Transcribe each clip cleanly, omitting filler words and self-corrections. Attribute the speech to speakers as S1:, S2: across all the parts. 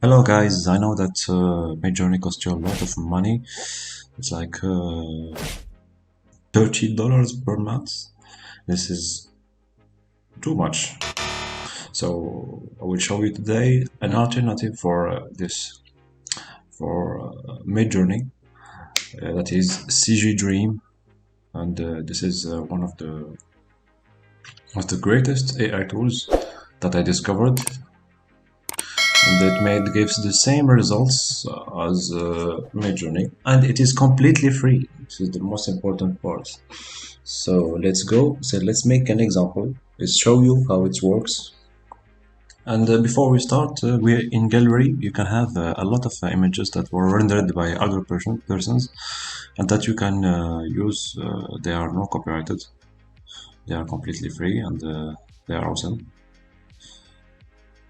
S1: Hello guys, I know that Midjourney costs you a lot of money. It's like $30 per month. This is too much. So I will show you today an alternative for Midjourney. That is CGDream, and this is one of the greatest AI tools that I discovered, and it gives the same results as Midjourney, and it is completely free. This is the most important part. So let's go. So let's make an example. Let's show you how it works. And before we start, we in gallery you can have a lot of images that were rendered by other persons, and that you can use. They are not copyrighted. They are completely free, and they are awesome.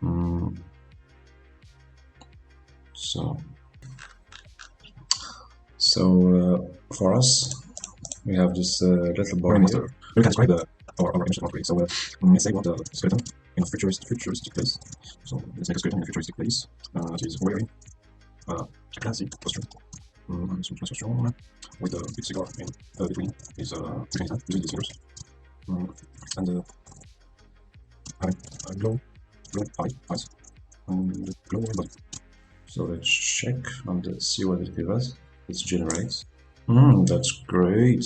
S1: Mm, so for us, we have this little bar here. We can describe our image of So let's say we want a skeleton in a futuristic place. So let's make a skeleton in a futuristic place. It is wearing a classy costume. Some class costume with a big cigar in between his hand, using his fingers. And having a glow eyes, and glow body. So let's check and see what it gives us. Let's generate. That's great.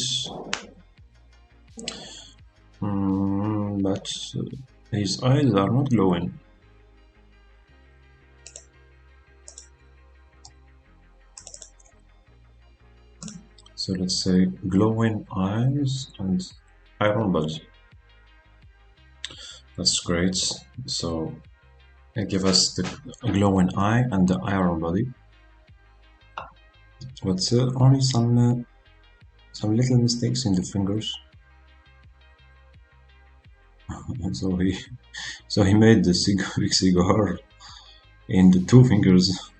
S1: But his eyes are not glowing. So let's say glowing eyes and iron body. That's great. So it gives us the glowing eye and the iron body. But only some little mistakes in the fingers. so he made the big cigar in the two fingers.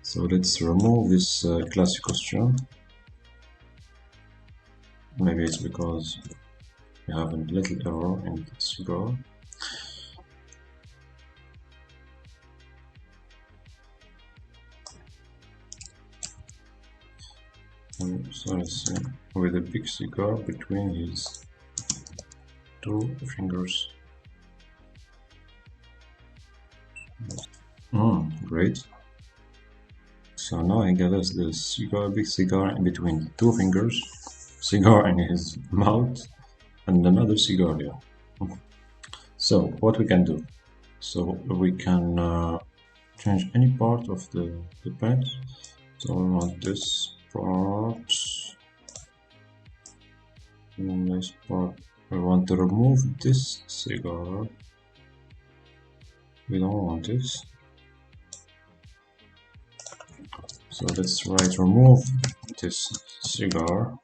S1: So let's remove this classic costume. Maybe it's because we have a little error in the cigar. So let's see, with a big cigar between his two fingers. Great. So now he gave us the big cigar in between two fingers, cigar in his mouth, and another cigar here. So what we can do? So we can change any part of the paint. So we want this part, and this part. We want to remove this cigar. We don't want this. So let's remove this cigar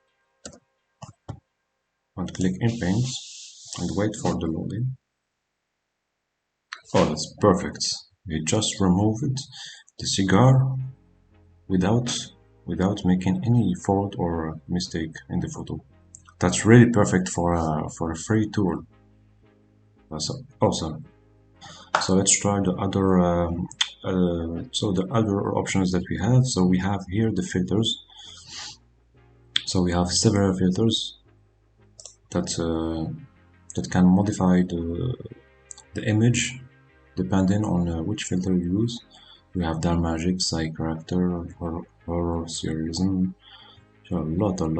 S1: and click in paint and wait for the loading. Oh, that's perfect. We just removed the cigar without making any fault or mistake in the photo. That's really perfect for a free tool. That's awesome. So let's try the other options that we have. So we have here the filters. So we have several filters that can modify the image depending on which filter you use. We have dark magic, side character, horror, surrealism. So a lot of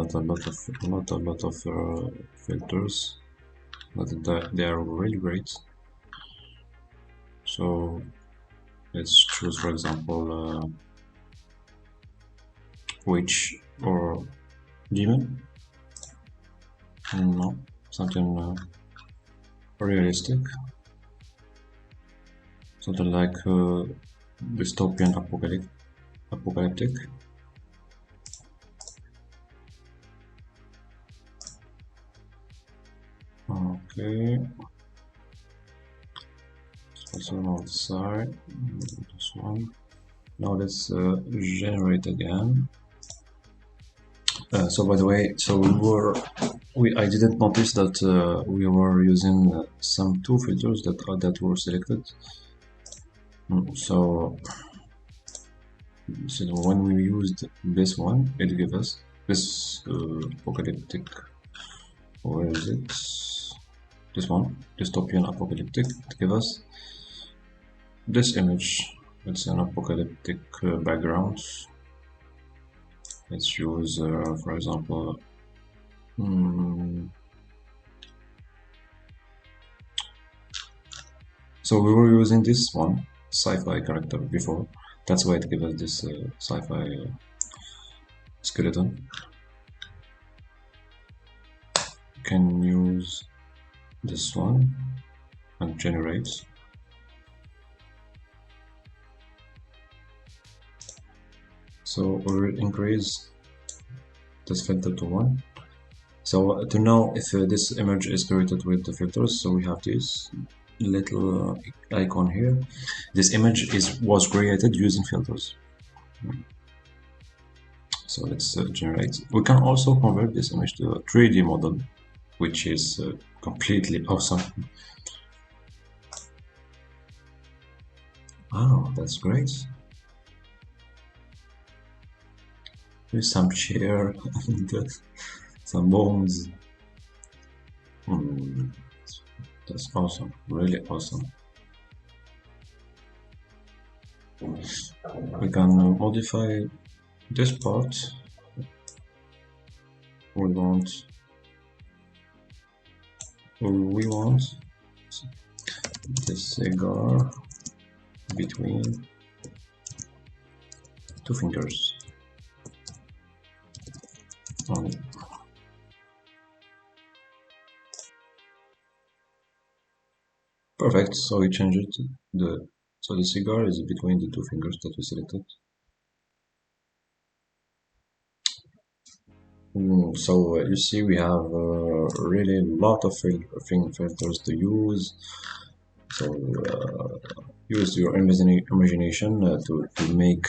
S1: filters. But they are really great. So let's choose, for example, witch or demon. No, something realistic. Something like dystopian apocalyptic. Okay. Also on the side. This one. Now let's generate again. So by the way, so we were I didn't notice that we were using some two filters that were selected. So when we used this one, it gave us this apocalyptic. Where is it? This one, dystopian apocalyptic. It gave us this image. It's an apocalyptic background. Let's use, for example, so we were using this one, sci-fi character before. That's why it gave us this sci-fi skeleton. You can use this one and generate. So we'll increase this filter to 1. So to know if this image is created with the filters, so we have this little icon here. This image was created using filters. So let's generate. We can also convert this image to a 3D model, which is completely awesome. Oh, that's great. There's some chair and some bones. That's awesome, really awesome. We can modify this part. We want the cigar between two fingers. Perfect. So we change it to the cigar is between the two fingers that we selected. So you see, we have really a lot of filters to use. So use your imagination to make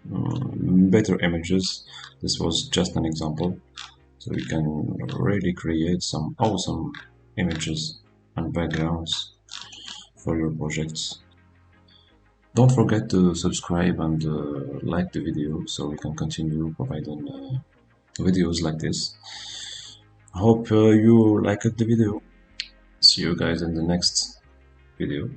S1: better images. This was just an example. So you can really create some awesome images and backgrounds for your projects. Don't forget to subscribe and like the video so we can continue providing videos like this. Hope you liked the video. See you guys in the next video.